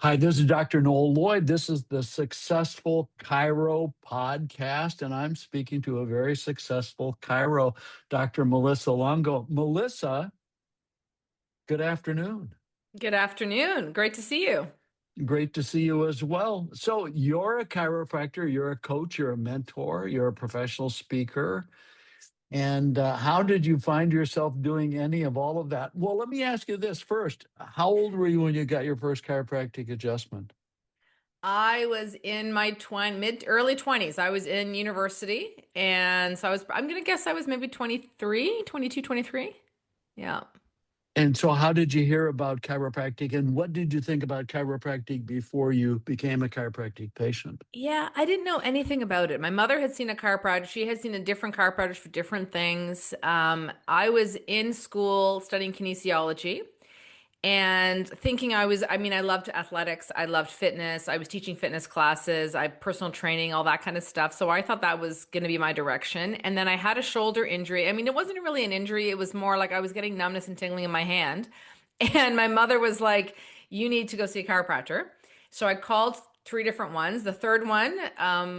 Hi, this is Dr. Noel Lloyd. This is the Successful Chiro Podcast, and I'm speaking to a very successful chiro, Dr. Melissa Longo. Melissa, good afternoon. Good afternoon. Great to see you. Great to see you as well. So, you're a chiropractor, you're a coach, you're a mentor, you're a professional speaker. And how did you find yourself doing any of all of that? Well, let me ask you this first. How old were you when you got your first chiropractic adjustment? I was in my early 20s. I was in university, and so I'm going to guess I was maybe 23, 22, 23. Yeah. And so, how did you hear about chiropractic, and what did you think about chiropractic before you became a chiropractic patient? Yeah, I didn't know anything about it. My mother had seen a chiropractor. She had seen a different chiropractor for different things. I was in school studying kinesiology and thinking I loved athletics. I loved fitness. I was teaching fitness classes, I personal training, all that kind of stuff. So I thought that was going to be my direction. And then I had a shoulder injury. I mean, it wasn't really an injury. It was more like I was getting numbness and tingling in my hand. And my mother was like, you need to go see a chiropractor. So I called three different ones. The third one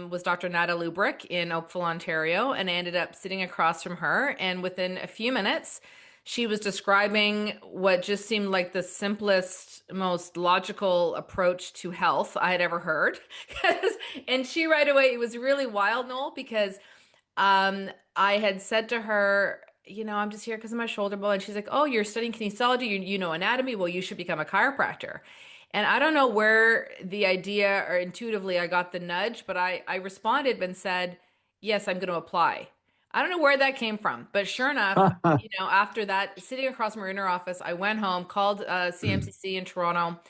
was Dr. Nada Lubrick in Oakville, Ontario, and I ended up sitting across from her. And within a few minutes, she was describing what just seemed like the simplest, most logical approach to health I had ever heard. And she right away, it was really wild, Noel, because I had said to her, I'm just here because of my shoulder bone. And she's like, oh, you're studying kinesiology, you know anatomy. Well, you should become a chiropractor. And I don't know where the idea or intuitively I got the nudge, but I responded and said, yes, I'm going to apply. I don't know where that came from, but sure enough, after that, sitting across from her inner office, I went home, called CMCC in Toronto,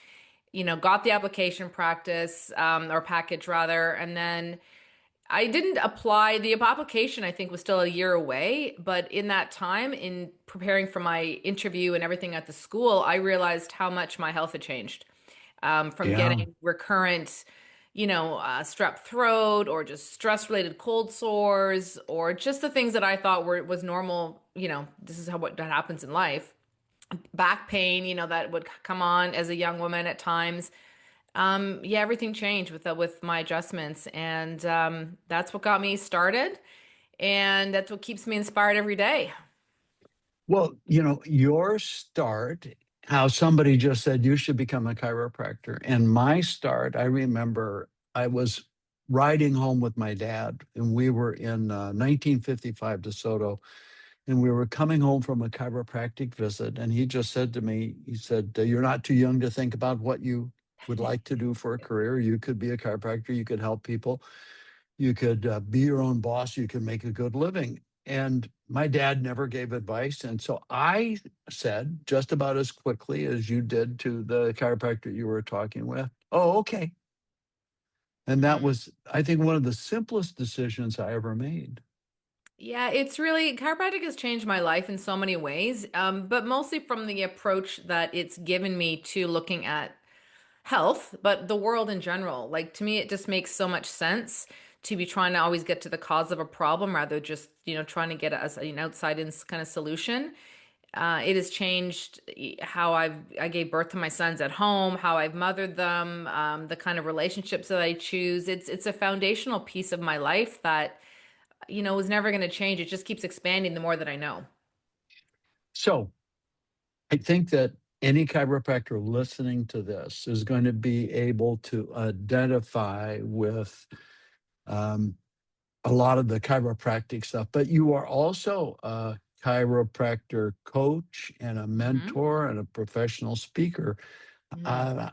got the application practice or package rather, and then I didn't apply. The application, I think, was still a year away. But in that time, in preparing for my interview and everything at the school, I realized how much my health had changed from Yeah. getting recurrent, strep throat or just stress-related cold sores or just the things that I thought was normal. This is what that happens in life. Back pain, that would come on as a young woman at times. Yeah, everything changed with my adjustments, and that's what got me started, and that's what keeps me inspired every day. Well, your start, how somebody just said you should become a chiropractor. And my start, I remember I was riding home with my dad, and we were in 1955 DeSoto, and we were coming home from a chiropractic visit. And he just said to me, he said, you're not too young to think about what you would like to do for a career. You could be a chiropractor, you could help people, you could be your own boss, you could make a good living. And my dad never gave advice. And so I said, just about as quickly as you did to the chiropractor you were talking with, oh, okay. And that Mhm. was, I think, one of the simplest decisions I ever made. Yeah, it's really chiropractic has changed my life in so many ways, but mostly from the approach that it's given me to looking at health, but the world in general. Like to me, it just makes so much sense to be trying to always get to the cause of a problem rather just, trying to get as an outside in kind of solution. It has changed how I gave birth to my sons at home, how I've mothered them, the kind of relationships that I choose. It's a foundational piece of my life that, is never going to change. It just keeps expanding the more that I know. So I think that any chiropractor listening to this is going to be able to identify with um, a lot of the chiropractic stuff, but you are also a chiropractor coach and a Hmm. mentor and a professional speaker. Hmm.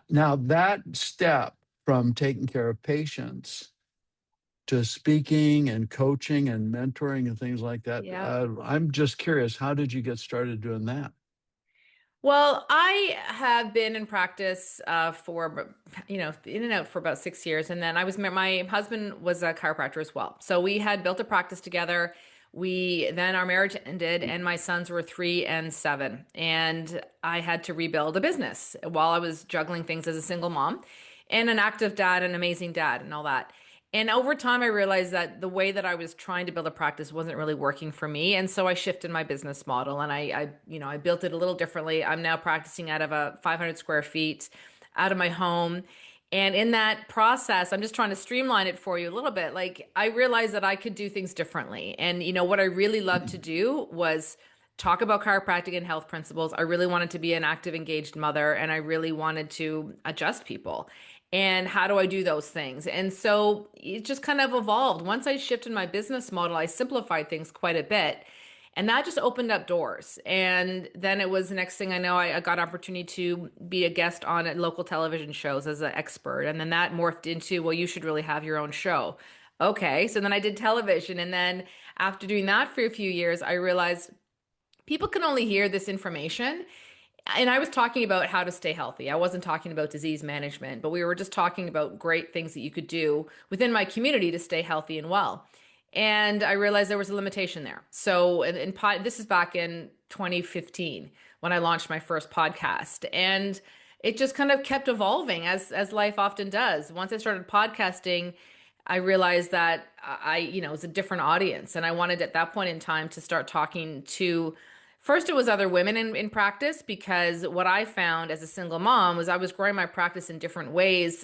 Now, that step from taking care of patients to speaking and coaching and mentoring and things like that, Yeah. I'm just curious, how did you get started doing that? Well, I have been in practice in and out for about 6 years. And then my husband was a chiropractor as well. So we had built a practice together. Then our marriage ended, and my sons were 3 and 7. And I had to rebuild a business while I was juggling things as a single mom and an active dad, an amazing dad, and all that. And over time, I realized that the way that I was trying to build a practice wasn't really working for me. And so I shifted my business model and I built it a little differently. I'm now practicing out of a 500 square feet. out of my home. And in that process, I'm just trying to streamline it for you a little bit. Like I realized that I could do things differently. And what I really loved to do was talk about chiropractic and health principles. I really wanted to be an active, engaged mother, and I really wanted to adjust people. And how do I do those things? And so it just kind of evolved. Once I shifted my business model, I simplified things quite a bit. And that just opened up doors. And then it was the next thing I know, I got opportunity to be a guest on local television shows as an expert. And then that morphed into, well, you should really have your own show. Okay. So then I did television. And then after doing that for a few years, I realized people can only hear this information. And I was talking about how to stay healthy. I wasn't talking about disease management, but we were just talking about great things that you could do within my community to stay healthy and well. And I realized there was a limitation there. So, this is back in 2015 when I launched my first podcast. And it just kind of kept evolving as life often does. Once I started podcasting, I realized that it was a different audience. And I wanted at that point in time to start talking to, first it was other women in practice, because what I found as a single mom was I was growing my practice in different ways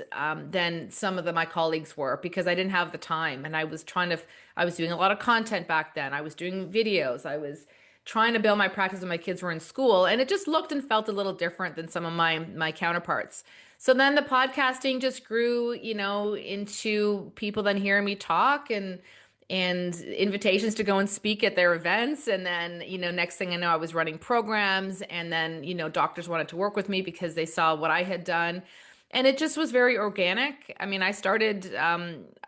than some of my colleagues were, because I didn't have the time. And I was doing a lot of content back then. I was doing videos. I was trying to build my practice when my kids were in school. And it just looked and felt a little different than some of my counterparts. So then the podcasting just grew, into people then hearing me talk and invitations to go and speak at their events. And then, next thing I know, I was running programs, and then, doctors wanted to work with me because they saw what I had done. And it just was very organic. I mean, I started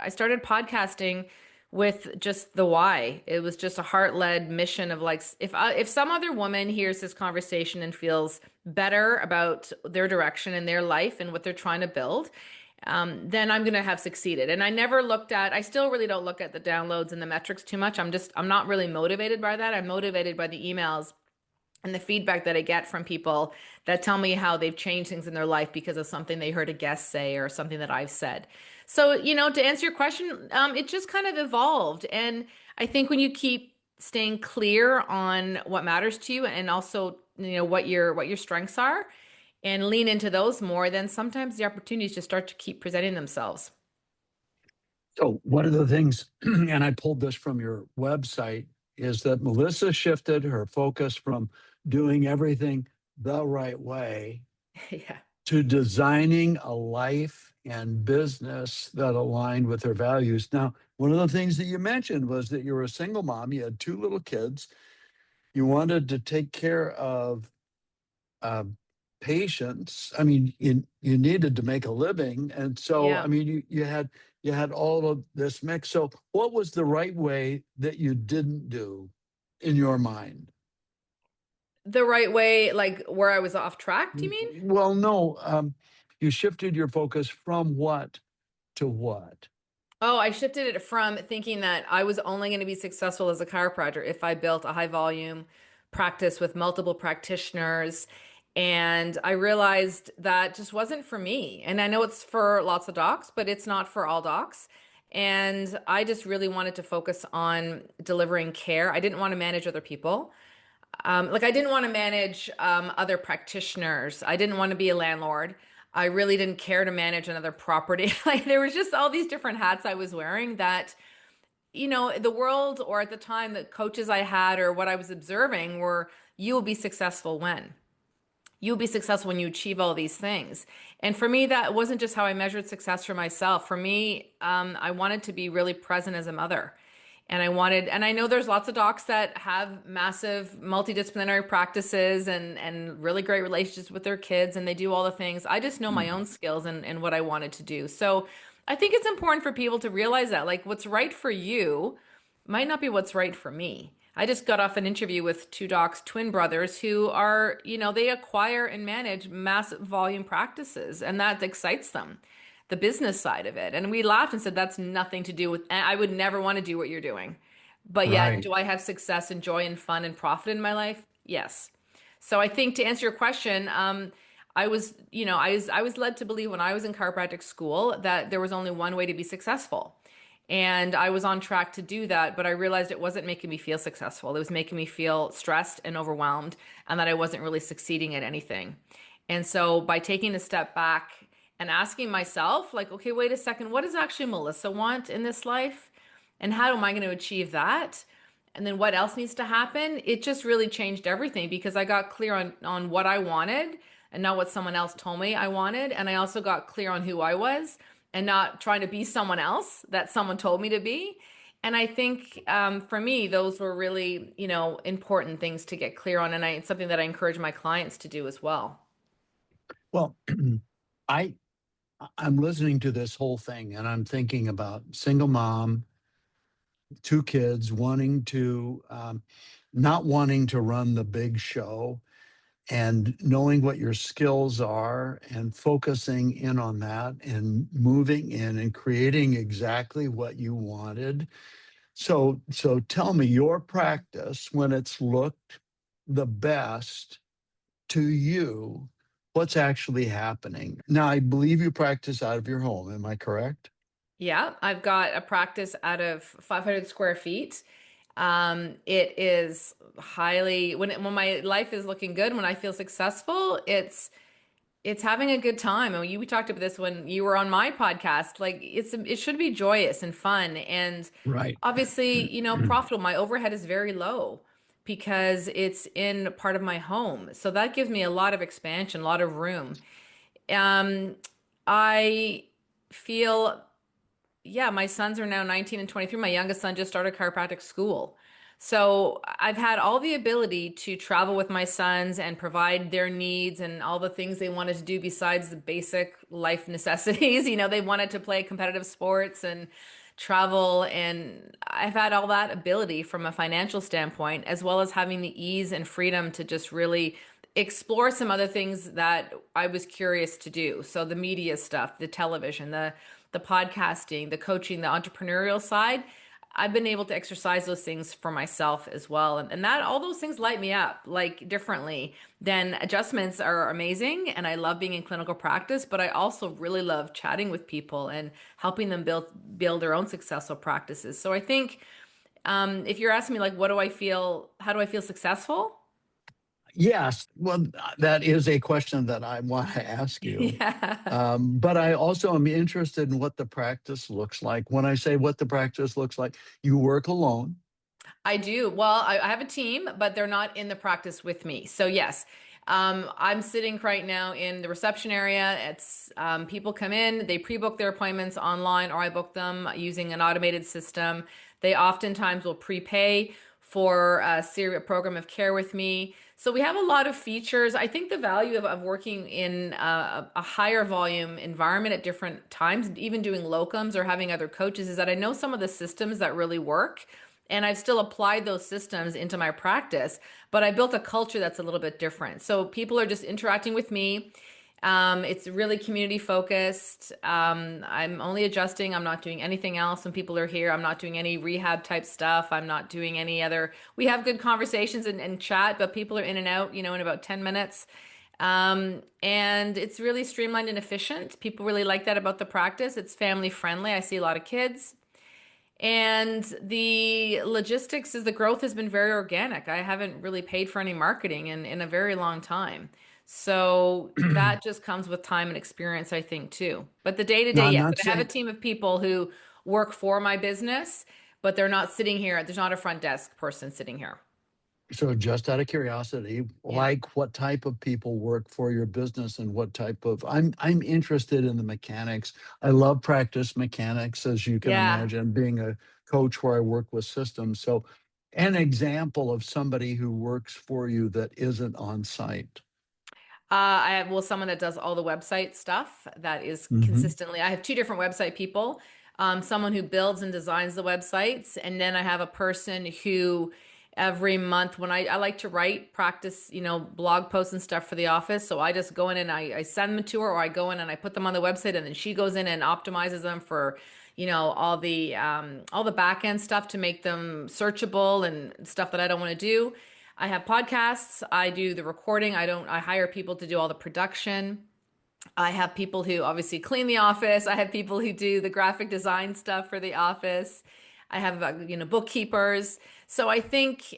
podcasting with just the why. It was just a heart-led mission of like, if some other woman hears this conversation and feels better about their direction in their life and what they're trying to build, then I'm going to have succeeded. And I still really don't look at the downloads and the metrics too much. I'm not really motivated by that. I'm motivated by the emails and the feedback that I get from people that tell me how they've changed things in their life because of something they heard a guest say or something that I've said. So, to answer your question, it just kind of evolved. And I think when you keep staying clear on what matters to you, and also, what your strengths are, and lean into those more, then sometimes the opportunities just start to keep presenting themselves. So one of the things, and I pulled this from your website, is that Melissa shifted her focus from doing everything the right way Yeah. to designing a life and business that aligned with her values. Now, one of the things that you mentioned was that you were a single mom, you had two little kids, you wanted to take care of uh, patients. I mean, you needed to make a living, and so I Yeah. mean, you had all of this mix. So, what was the right way that you didn't do in your mind? The right way, like where I was off track, do you mean? Well, no, you shifted your focus from what to what. Oh, I shifted it from thinking that I was only going to be successful as a chiropractor if I built a high volume practice with multiple practitioners. And I realized that just wasn't for me. And I know it's for lots of docs, but it's not for all docs. And I just really wanted to focus on delivering care. I didn't want to manage other people. Like I didn't want to manage other practitioners. I didn't want to be a landlord. I really didn't care to manage another property. Like there was just all these different hats I was wearing that, the world, or at the time the coaches I had or what I was observing were, you will be successful when? You'll be successful when you achieve all these things. And for me, that wasn't just how I measured success for myself. For me, I wanted to be really present as a mother. And I know there's lots of docs that have massive multidisciplinary practices and really great relationships with their kids, and they do all the things. I just know my own skills and what I wanted to do. So I think it's important for people to realize that, like, what's right for you might not be what's right for me. I just got off an interview with two docs, twin brothers, who are, they acquire and manage massive volume practices, and that excites them, the business side of it. And we laughed and said, that's nothing to do with, I would never want to do what you're doing. But yet, Right. do I have success and joy and fun and profit in my life? Yes. So I think to answer your question, I was led to believe when I was in chiropractic school that there was only one way to be successful. And I was on track to do that, but I realized it wasn't making me feel successful. It was making me feel stressed and overwhelmed, and that I wasn't really succeeding at anything. And so by taking a step back and asking myself, like, okay, wait a second, what does actually Melissa want in this life? And how am I going to achieve that? And then what else needs to happen? It just really changed everything because I got clear on what I wanted and not what someone else told me I wanted. And I also got clear on who I was and not trying to be someone else that someone told me to be. And I think for me, those were really, important things to get clear on. And it's something that I encourage my clients to do as well. Well, I I'm listening to this whole thing and I'm thinking about single mom, two kids, wanting to not wanting to run the big show, and knowing what your skills are and focusing in on that and moving in and creating exactly what you wanted. So tell me, your practice, when it's looked the best to you, what's actually happening? Now, I believe you practice out of your home. Am I correct? Yeah, I've got a practice out of 500 square feet. It is highly when my life is looking good, when I feel successful, it's having a good time. And we talked about this when you were on my podcast. Like it should be joyous and fun, and Right. obviously, profitable. My overhead is very low because it's in part of my home, so that gives me a lot of expansion, a lot of room. Um, I feel yeah, my sons are now 19 and 23. My youngest son just started chiropractic school. So I've had all the ability to travel with my sons and provide their needs and all the things they wanted to do besides the basic life necessities. They wanted to play competitive sports and travel. And I've had all that ability from a financial standpoint, as well as having the ease and freedom to just really explore some other things that I was curious to do. So the media stuff, the television, the podcasting, the coaching, the entrepreneurial side, I've been able to exercise those things for myself as well. And that all those things light me up like differently. Then adjustments are amazing. And I love being in clinical practice, but I also really love chatting with people and helping them build their own successful practices. So I think if you're asking me like, how do I feel successful? Yes. Well, that is a question that I want to ask you. Yeah. But I also am interested in what the practice looks like. When I say what the practice looks like, you work alone. I do. Well, I have a team, but they're not in the practice with me. So yes, I'm sitting right now in the reception area. It's people come in, they pre-book their appointments online, or I book them using an automated system. They oftentimes will prepay for a program of care with me. So we have a lot of features. I think the value of working in a higher volume environment at different times, even doing locums or having other coaches, is that I know some of the systems that really work. And I've still applied those systems into my practice, but I built a culture that's a little bit different. So people are just interacting with me. It's really community focused. I'm only adjusting. I'm not doing anything else when people are here. I'm not doing any rehab type stuff. I'm not doing any other. We have good conversations and chat, but people are in and out, in about 10 minutes. And it's really streamlined and efficient. People really like that about the practice. It's family friendly. I see a lot of kids. And the logistics is the growth has been very organic. I haven't really paid for any marketing in a very long time. So that just comes with time and experience, I think, too. But the day to Now, day, I'm yes. not But I have a saying, team of people who work for my business, but they're not sitting here. There's not a front desk person sitting here. so just out of curiosity, Yeah. like what type of people work for your business and what type of, I'm interested in the mechanics. I love practice mechanics, as you can Yeah. imagine, being a coach where I work with systems. So an example of somebody who works for you that isn't on site. I have, well, someone that does all the website stuff that is Hmm. consistently. I have two different website people. Someone who builds and designs the websites, and then I have a person who every month when I like to write, practice, blog posts and stuff for the office. So I just go in and I send them to her, or I go in and I put them on the website, and then she goes in and optimizes them for, all the back end stuff to make them searchable and stuff that I don't want to do. I have podcasts. I do the recording. I hire people to do all the production. I have people who obviously clean the office. I have people who do the graphic design stuff for the office. I have, bookkeepers. So I think,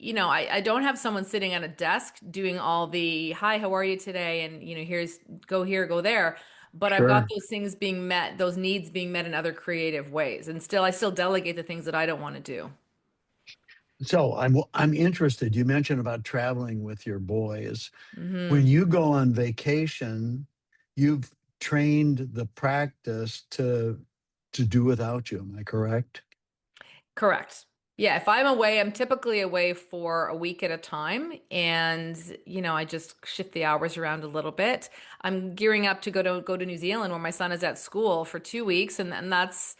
I don't have someone sitting at a desk doing all the, hi, how are you today? And, here's go here, go there. But I've got Sure. those things being met, those needs being met in other creative ways. And still, I still delegate the things that I don't want to do. So I'm interested. You mentioned about traveling with your boys. When Hmm. you go on vacation, you've trained the practice to do without you. Am I correct? Correct. Yeah, if I'm away, I'm typically away for a week at a time. And, I just shift the hours around a little bit. I'm gearing up to go to New Zealand where my son is at school for 2 weeks. And that's,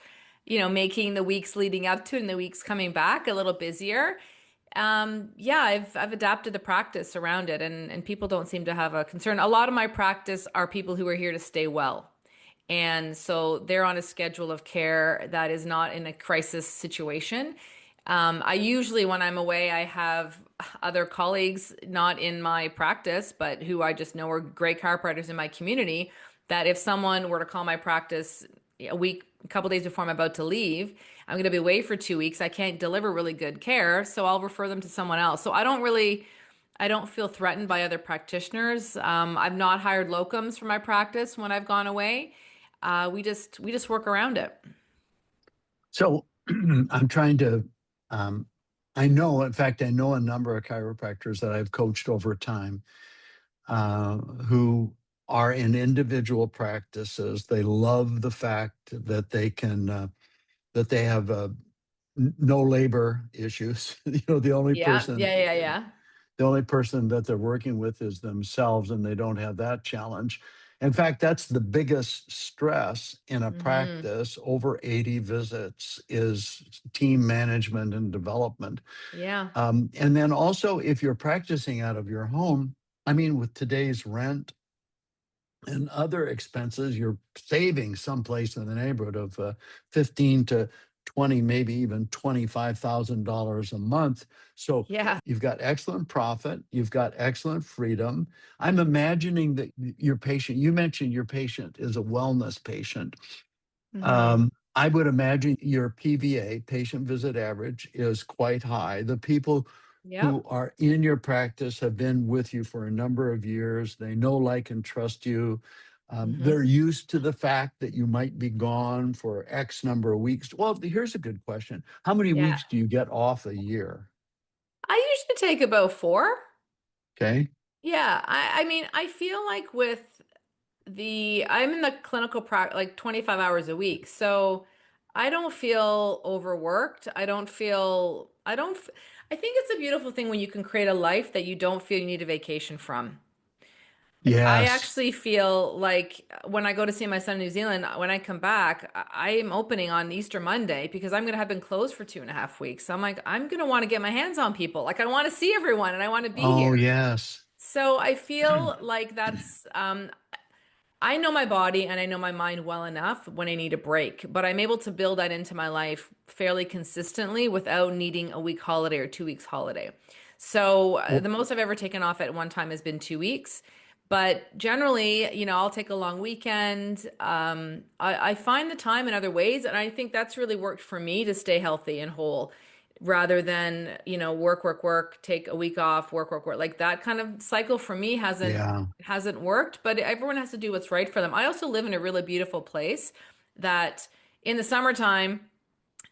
making the weeks leading up to and the weeks coming back a little busier. Yeah, I've adapted the practice around it and people don't seem to have a concern. A lot of my practice are people who are here to stay well. And so they're on a schedule of care that is not in a crisis situation. I usually, when I'm away, I have other colleagues, not in my practice, but who I just know are great chiropractors in my community, that if someone were to call my practice a couple days before I'm about to leave, I'm going to be away for 2 weeks. I can't deliver really good care, so I'll refer them to someone else. So I don't feel threatened by other practitioners. I've not hired locums for my practice when I've gone away. We just work around it. So I'm trying to, um, I know, in fact, I know a number of chiropractors that I've coached over time who are in individual practices. They love the fact that that they have no labor issues. The only Yeah, person yeah, yeah, yeah. that they're working with is themselves, and they don't have that challenge. In fact, that's the biggest stress in a Hmm. practice over 80 visits is team management and development. Yeah. And then also, if you're practicing out of your home, I mean, with today's rent and other expenses, you're saving someplace in the neighborhood of 15 to 20, maybe even $25,000 a month. So Yeah. you've got excellent profit, you've got excellent freedom. I'm imagining that your patient, you mentioned your patient is a wellness patient. Hmm. I would imagine your PVA, patient visit average, is quite high. The people who Yep. are in your practice have been with you for a number of years. They know, like, and trust you. Hmm. They're used to the fact that you might be gone for X number of weeks. Well, here's a good question. How many Yeah. weeks do you get off a year? I usually take about four. Okay. Yeah. I mean, I feel like I'm in the clinical practice like 25 hours a week. So I don't feel overworked. I think it's a beautiful thing when you can create a life that you don't feel you need a vacation from. Like I Yes. actually feel like when I go to see my son in New Zealand, when I come back, I am opening on Easter Monday because I'm gonna have been closed for 2.5 weeks. So I'm like, I'm gonna want to get my hands on people. Like I want to see everyone and I want to be Oh, here. yes. So I feel like I know my body and I know my mind well enough when I need a break, but I'm able to build that into my life fairly consistently without needing a week holiday or 2 weeks holiday. So Well, the most I've ever taken off at one time has been 2 weeks. But generally, I'll take a long weekend. I find the time in other ways, and I think that's really worked for me to stay healthy and whole rather than, work, work, work, take a week off, work, work, work. Like that kind of cycle for me yeah. hasn't worked, but everyone has to do what's right for them. I also live in a really beautiful place that in the summertime,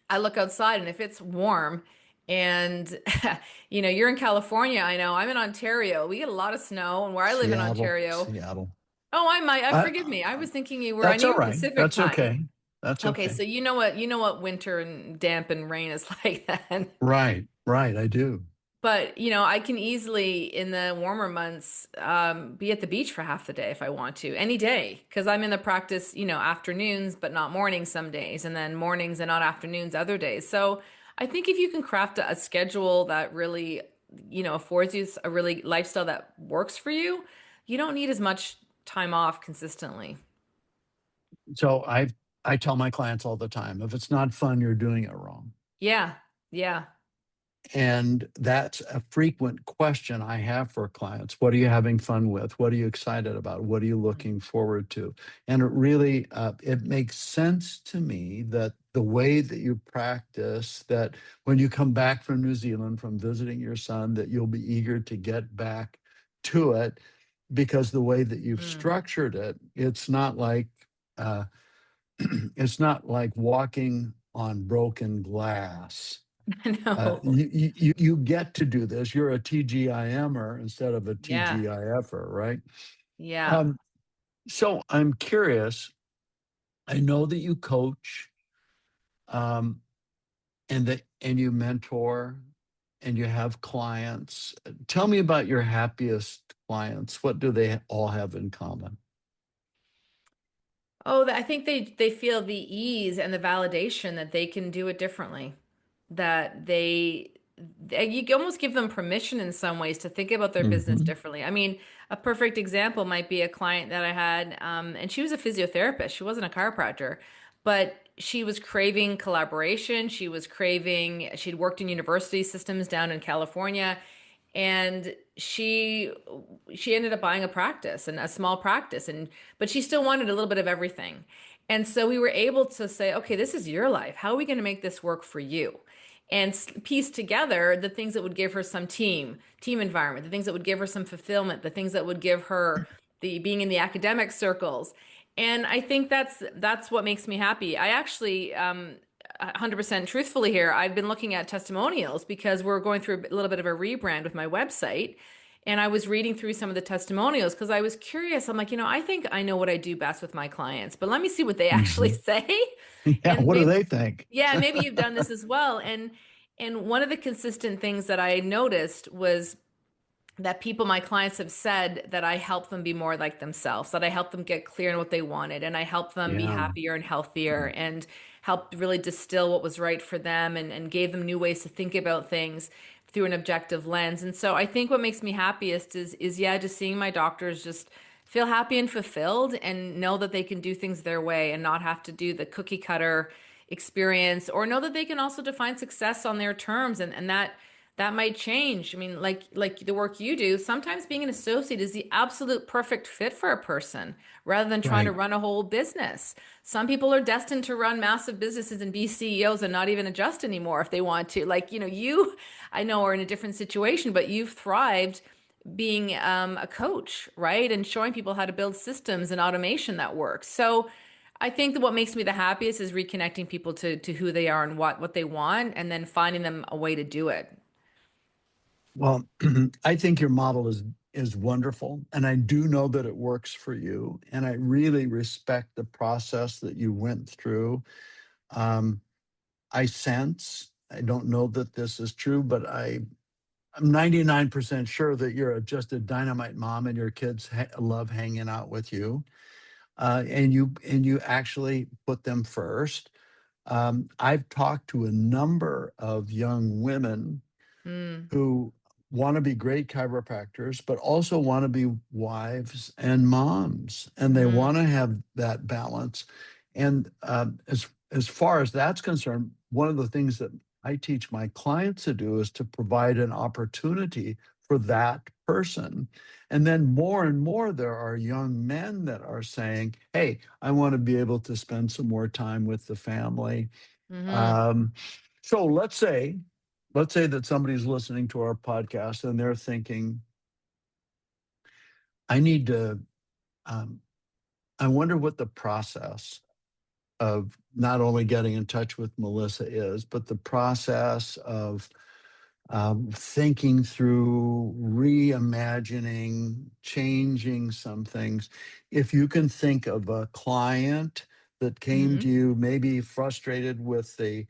I look outside and if it's warm and you're in California, I know, I'm in Ontario. We get a lot of snow and where I live in Seattle, Ontario. Seattle. Oh, Uh, forgive me. I was thinking I that's knew all you were right. Pacific That's time. okay. That's Okay, okay. so you know what winter and damp and rain is like then. Right, right. I do. But, I can easily, in the warmer months, be at the beach for half the day if I want to, any day, because I'm in the practice, afternoons, but not mornings some days, and then mornings and not afternoons other days. So I think if you can craft a schedule that really, affords you a really lifestyle that works for you, you don't need as much time off consistently. So I tell my clients all the time, if it's not fun, you're doing it wrong. Yeah, yeah. And that's a frequent question I have for clients. What are you having fun with? What are you excited about? What are you looking forward to? And it really, it makes sense to me that the way that you practice, that when you come back from New Zealand from visiting your son, that you'll be eager to get back to it, because the way that you've Mm. structured it, uh, it's not like walking on broken glass. No. You get to do this. You're a TGIMer instead of a Yeah. TGIFer, right? Yeah. Um, so I'm curious. I know that you coach, um, and you mentor, and you have clients. Tell me about your happiest clients. What do they all have in common? Oh, I think they feel the ease and the validation that they can do it differently. That you almost give them permission in some ways to think about their business Hmm. differently. I mean, a perfect example might be a client that I had, and she was a physiotherapist. She wasn't a chiropractor, but she was craving collaboration. She'd worked in university systems down in California, and she ended up buying a practice, and a small practice, and but she still wanted a little bit of everything. And so we were able to say, okay, this is your life. How are we going to make this work for you? And piece together the things that would give her some team environment, the things that would give her some fulfillment, the things that would give her the being in the academic circles. And I think that's what makes me happy. I actually 100% truthfully here, I've been looking at testimonials because we're going through a little bit of a rebrand with my website. And I was reading through some of the testimonials because I was curious. I'm like, I think I know what I do best with my clients, but let me see what they actually Hmm. say. Yeah. And What do maybe, they think? yeah, maybe you've done this as well. And one of the consistent things that I noticed was that my clients have said that I help them be more like themselves, that I help them get clear on what they wanted, and I help them be Yeah. happier and healthier, and helped really distill what was right for them, and gave them new ways to think about things through an objective lens. And so I think what makes me happiest is yeah, just seeing my doctors just feel happy and fulfilled and know that they can do things their way and not have to do the cookie cutter experience, or know that they can also define success on their terms, and that might change. I mean, like the work you do, sometimes being an associate is the absolute perfect fit for a person rather than trying to Right. run a whole business. Some people are destined to run massive businesses and be CEOs and not even adjust anymore if they want to. You, I know, are in a different situation, but you've thrived being a coach, right? And showing people how to build systems and automation that works. So I think that what makes me the happiest is reconnecting people to who they are and what they want, and then finding them a way to do it. Well, I think your model is wonderful, and I do know that it works for you, and I really respect the process that you went through. Um, I sense, I don't know that this is true, but I'm 99% sure that you're just a dynamite mom, and your kids love hanging out with you, and you actually put them first. I've talked to a number of young women Mm, who want to be great chiropractors, but also want to be wives and moms, and they hmm want to have that balance. And as far as that's concerned, one of the things that I teach my clients to do is to provide an opportunity for that person. And then more and more, there are young men that are saying, "Hey, I want to be able to spend some more time with the family." hmm Um, so let's say that somebody's listening to our podcast and they're thinking, I need to, um, I wonder what the process of not only getting in touch with Melissa is, but the process of thinking through, reimagining, changing some things. If you can think of a client that came to hmm you, maybe frustrated with the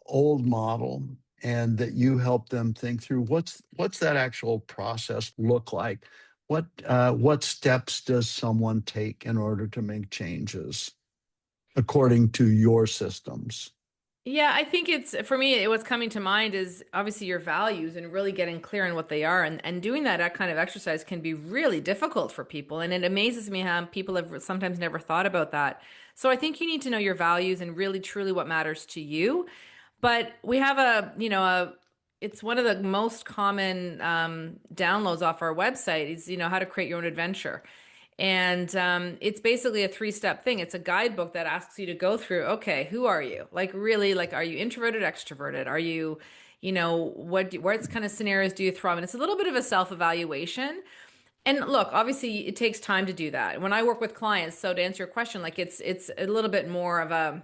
old model, and that you help them think through what's that actual process look like, what steps does someone take in order to make changes according to your systems. Yeah, I think it's for me, what's coming to mind is obviously your values and really getting clear on what they are. And doing that kind of exercise can be really difficult for people. And it amazes me how people have sometimes never thought about that. So I think you need to know your values and really truly what matters to you. But we have it's one of the most common downloads off our website is, how to create your own adventure. And it's basically a three-step thing. It's a guidebook that asks you to go through, okay, who are you? Like really, like are you introverted, extroverted? Are you, what kind of scenarios do you thrive in? It's a little bit of a self-evaluation. And look, obviously it takes time to do that. When I work with clients, so to answer your question, like it's a little bit more of a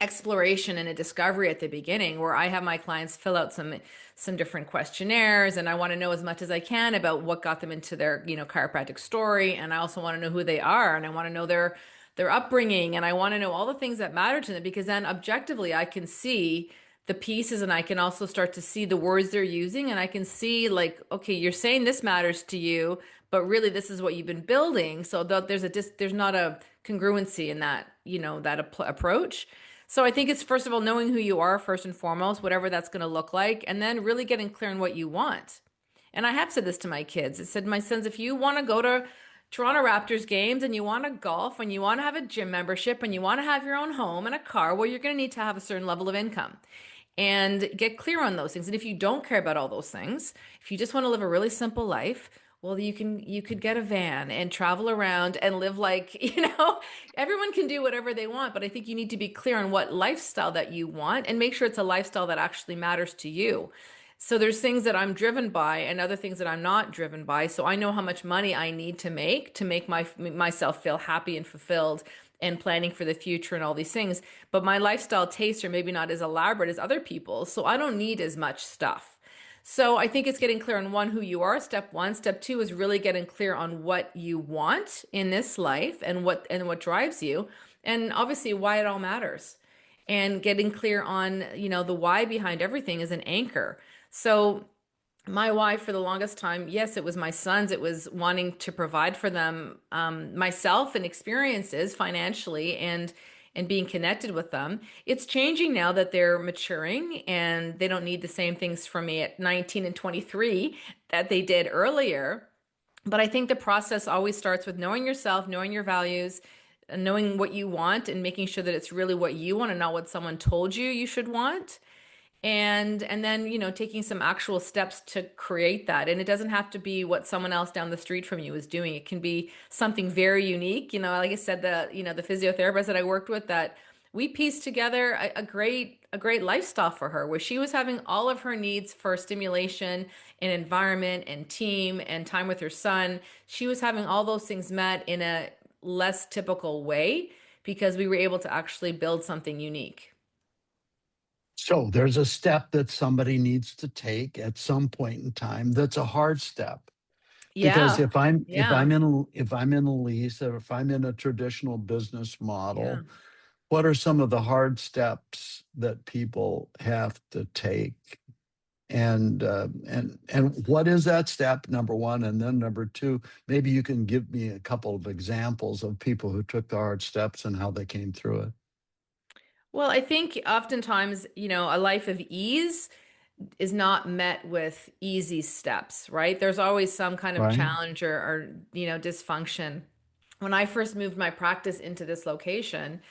exploration and a discovery at the beginning where I have my clients fill out some different questionnaires, and I want to know as much as I can about what got them into their, chiropractic story, and I also want to know who they are, and I want to know their upbringing, and I want to know all the things that matter to them, because then objectively I can see the pieces, and I can also start to see the words they're using, and I can see like, okay, you're saying this matters to you, but really this is what you've been building. So there's not a congruency in that, approach. So I think it's first of all knowing who you are first and foremost, whatever that's going to look like, and then really getting clear on what you want. And I have said this to my kids. I said, my sons, if you want to go to Toronto Raptors games and you want to golf and you want to have a gym membership and you want to have your own home and a car, well, you're going to need to have a certain level of income and get clear on those things. And if you don't care about all those things, if you just want to live a really simple life, well, you could get a van and travel around and live like, everyone can do whatever they want, but I think you need to be clear on what lifestyle that you want and make sure it's a lifestyle that actually matters to you. So there's things that I'm driven by and other things that I'm not driven by. So I know how much money I need to make myself feel happy and fulfilled and planning for the future and all these things. But my lifestyle tastes are maybe not as elaborate as other people's. So I don't need as much stuff. So I think it's getting clear on one, who you are, step one. Step two is really getting clear on what you want in this life and what drives you. And obviously why it all matters. And getting clear on, the why behind everything is an anchor. So my why for the longest time, yes, it was my sons. It was wanting to provide for them, myself and experiences financially and being connected with them. It's changing now that they're maturing and they don't need the same things from me at 19 and 23 that they did earlier. But I think the process always starts with knowing yourself, knowing your values, and knowing what you want and making sure that it's really what you want and not what someone told you should want. And then, taking some actual steps to create that. And it doesn't have to be what someone else down the street from you is doing. It can be something very unique. Like I said, the physiotherapist that I worked with, that we pieced together a great lifestyle for her, where she was having all of her needs for stimulation and environment and team and time with her son. She was having all those things met in a less typical way because we were able to actually build something unique. So there's a step that somebody needs to take at some point in time that's a hard step. Because Yeah. Yeah. if I'm in a lease, or if I'm in a traditional business Yeah. model, what are some of the hard steps that people have to take? And what is that step, number one? And then number two, maybe you can give me a couple of examples of people who took the hard steps and how they came through it. Well, I think oftentimes, a life of ease is not met with easy steps, right? There's always some kind of Right? challenge or dysfunction. When I first moved my practice into this location,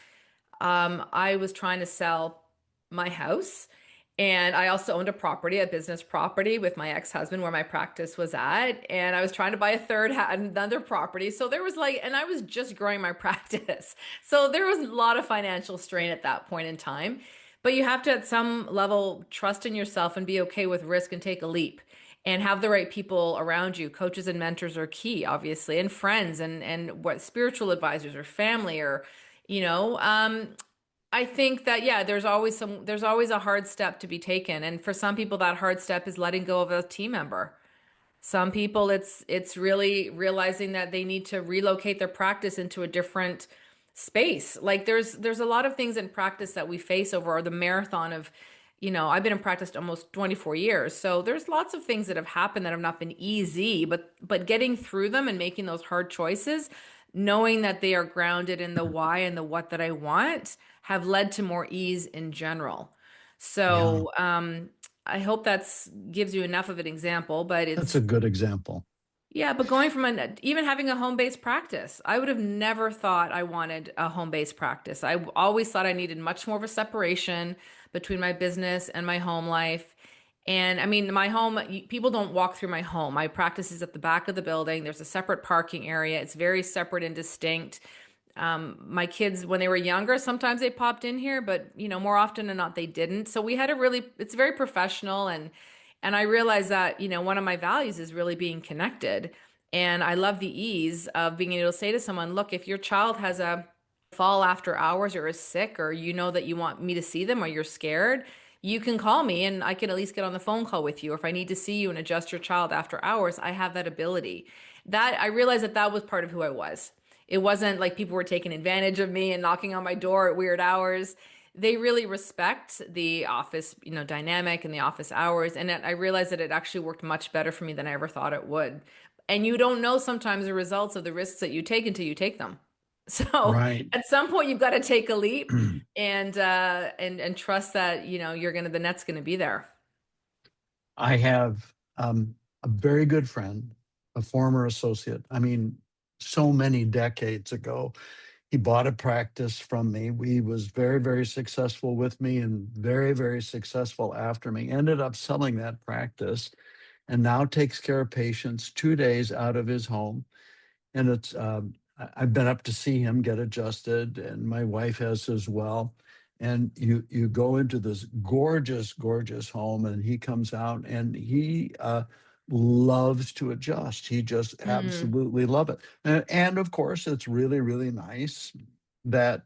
I was trying to sell my house. And I also owned a business property with my ex-husband where my practice was at. And I was trying to buy another property. So there was and I was just growing my practice. So there was a lot of financial strain at that point in time. But you have to, at some level, trust in yourself and be okay with risk and take a leap and have the right people around you. Coaches and mentors are key, obviously, and friends and what spiritual advisors or family or, you know, I think that, yeah, there's always a hard step to be taken. And for some people, that hard step is letting go of a team member. Some people, it's really realizing that they need to relocate their practice into a different space. Like there's a lot of things in practice that we face over the marathon of, I've been in practice almost 24 years. So there's lots of things that have happened that have not been easy, but getting through them and making those hard choices, knowing that they are grounded in the why and the what that I want, have led to more ease in general. Yeah, So I hope that's gives you enough of an example, but that's a it's good example. yeah, but going from even having a home-based practice, I would have never thought I wanted a home-based practice. I always thought I needed much more of a separation between my business and my home life. And I mean, my home, people don't walk through my home. My practice is at the back of the building. There's a separate parking area. It's very separate and distinct. My kids, when they were younger, sometimes they popped in here, but more often than not, they didn't. So we had it's very professional, and I realized that, one of my values is really being connected. And I love the ease of being able to say to someone, look, if your child has a fall after hours or is sick, or that you want me to see them or you're scared, you can call me and I can at least get on the phone call with you. Or if I need to see you and adjust your child after hours, I have that ability. That I realized that was part of who I was. It wasn't like people were taking advantage of me and knocking on my door at weird hours. They really respect the office, dynamic and the office hours. And I realized that it actually worked much better for me than I ever thought it would. And you don't know sometimes the results of the risks that you take until you take them. So Right. at some point you've got to take a leap and trust that, the net's gonna be there. I have a very good friend, a former associate. I mean, so many decades ago, he bought a practice from me. He was very, very successful with me and very, very successful after me. Ended up selling that practice and now takes care of patients 2 days out of his home. And I've been up to see him get adjusted, and my wife has as well. And you go into this gorgeous, gorgeous home, and he comes out and he loves to adjust. He just Mm, absolutely love it. And of course, it's really, really nice that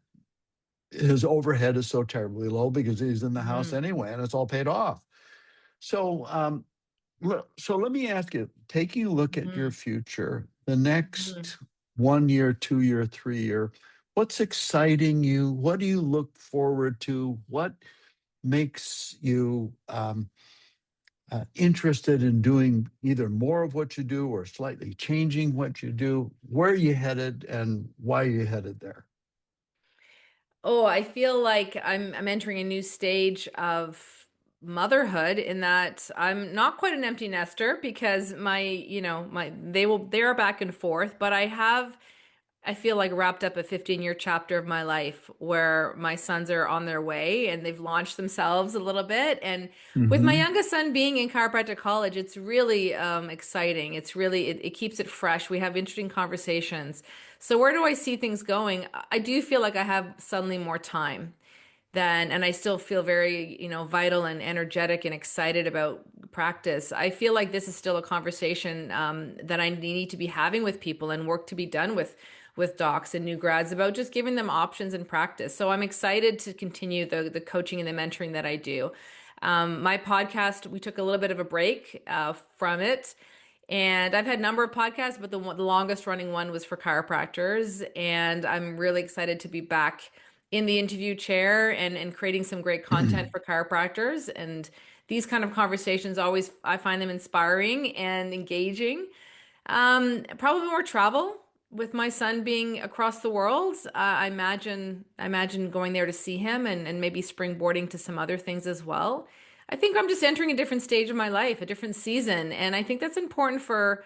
his overhead is so terribly low because he's in the house mm, anyway, and it's all paid off. So so let me ask you, taking a look at your mm, future, the mm. next 1 year, 2 year, 3 year, what's exciting you? What do you look forward to? What makes you interested in doing either more of what you do or slightly changing what you do? Where are you headed and why are you headed there? Oh, I feel like I'm entering a new stage of motherhood in that I'm not quite an empty nester because they are back and forth, but I feel like wrapped up a 15-year chapter of my life where my sons are on their way and they've launched themselves a little bit. And with my Hmm. youngest son being in chiropractic college, it's really exciting. It keeps it fresh. We have interesting conversations. So where do I see things going? I do feel like I have suddenly more time and I still feel very, vital and energetic and excited about practice. I feel like this is still a conversation that I need to be having with people and work to be done with docs and new grads about just giving them options in practice. So I'm excited to continue the coaching and the mentoring that I do. My podcast, we took a little bit of a break from it. And I've had a number of podcasts, but the longest running one was for chiropractors. And I'm really excited to be back in the interview chair and creating some great content for chiropractors. And these kind of conversations always, I find them inspiring and engaging. Probably more travel with my son being across the world. I imagine going there to see him and maybe springboarding to some other things as well. I think I'm just entering a different stage of my life, a different season, and I think that's important for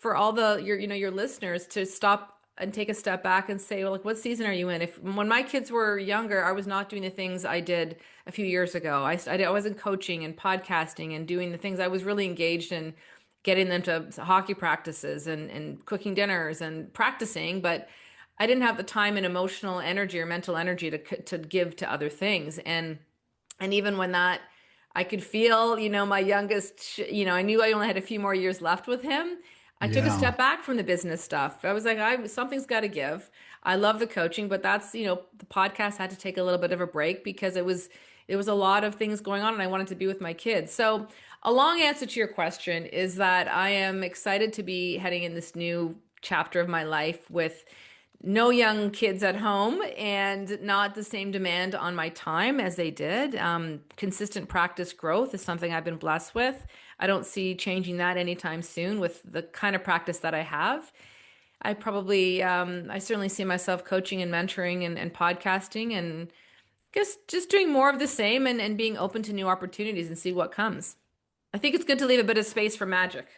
all your listeners to stop and take a step back and say, well, like, what season are you in? If when my kids were younger, I was not doing the things I did a few years ago. I wasn't coaching and podcasting and doing the things I was really engaged in getting them to hockey practices and cooking dinners and practicing, but I didn't have the time and emotional energy or mental energy to give to other things. And even when that I could feel, my youngest, I knew I only had a few more years left with him. I took a Yeah. step back from the business stuff. I was like, something's got to give. I love the coaching, but that's, the podcast had to take a little bit of a break because it was a lot of things going on and I wanted to be with my kids. So a long answer to your question is that I am excited to be heading in this new chapter of my life with no young kids at home and not the same demand on my time as they did. Consistent practice growth is something I've been blessed with. I don't see changing that anytime soon with the kind of practice that I have. I certainly see myself coaching and mentoring and podcasting and just doing more of the same and being open to new opportunities and see what comes. I think it's good to leave a bit of space for magic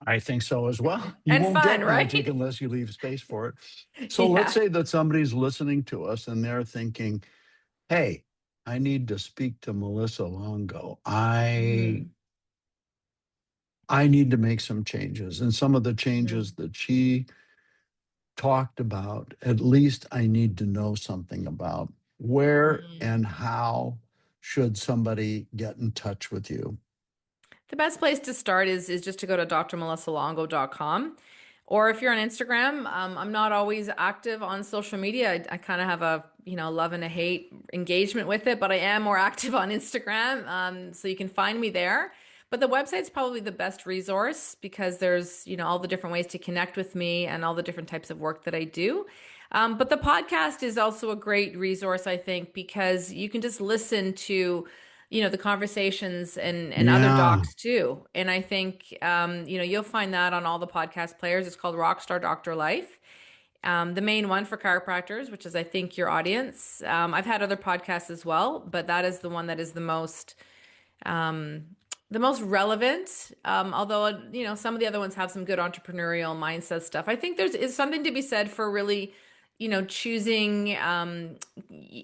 I think so as well. You and won't fun, get magic right? unless you leave space for it. So let's Yeah. say that somebody's listening to us and they're thinking, hey, I need to speak to Melissa Longo. I need to make some changes. And some of the Mhm. changes that she talked about, at least I need to know something about. Where Mhm. and how should somebody get in touch with you? The best place to start is just to go to drmelissalongo.com. Or if you're on Instagram, I'm not always active on social media. I kind of have a, love and a hate engagement with it, but I am more active on Instagram. So you can find me there. But the website's probably the best resource because there's, all the different ways to connect with me and all the different types of work that I do. But the podcast is also a great resource, I think, because you can just listen to the conversations and other Yeah, docs too. And I think, you'll find that on all the podcast players. It's called Rockstar Doctor Life. The main one for chiropractors, which is, I think, your audience. I've had other podcasts as well, but that is the one that is um, the most relevant. Although, some of the other ones have some good entrepreneurial mindset stuff. I think is something to be said for really, choosing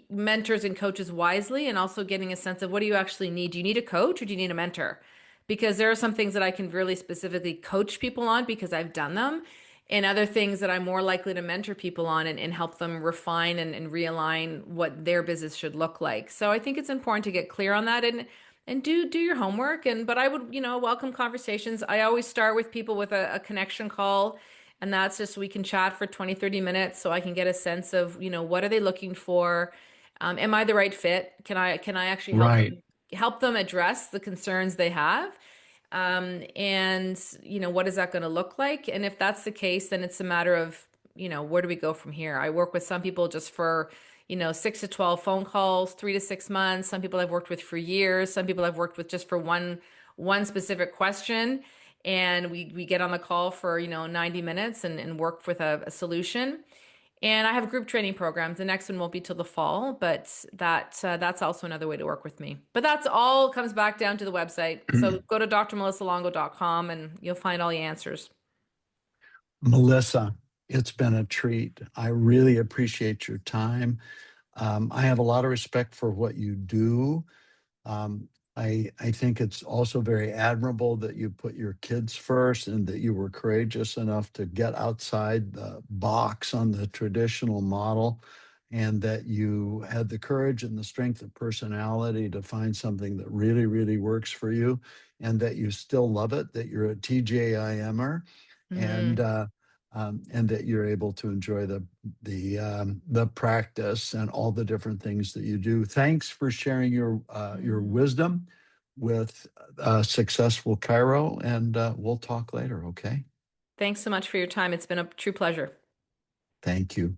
mentors and coaches wisely and also getting a sense of what do you actually need? Do you need a coach or do you need a mentor? Because there are some things that I can really specifically coach people on because I've done them, and other things that I'm more likely to mentor people on and help them refine and realign what their business should look like. So I think it's important to get clear on that and do your homework. But I would, welcome conversations. I always start with people with a connection call, and that's just we can chat for 20, 30 minutes so I can get a sense of, what are they looking for? Am I the right fit? Can I actually right, help them address the concerns they have? And what is that going to look like? And if that's the case, then it's a matter of, where do we go from here? I work with some people just for, 6 to 12 phone calls, 3 to 6 months. Some people I've worked with for years. Some people I've worked with just for one specific question. And we get on the call for, 90 minutes and work with a solution. And I have group training programs. The next one won't be till the fall, but that's also another way to work with me. But that's all comes back down to the website. So go to drmelissalongo.com and you'll find all the answers. Melissa, it's been a treat. I really appreciate your time. I have a lot of respect for what you do. Um, I think it's also very admirable that you put your kids first and that you were courageous enough to get outside the box on the traditional model, and that you had the courage and the strength of personality to find something that really, really works for you, and that you still love it, that you're a TJIMer, and Hmm. and that you're able to enjoy the practice and all the different things that you do. Thanks for sharing your wisdom with Successful Chiro, and we'll talk later. Okay. Thanks so much for your time. It's been a true pleasure. Thank you.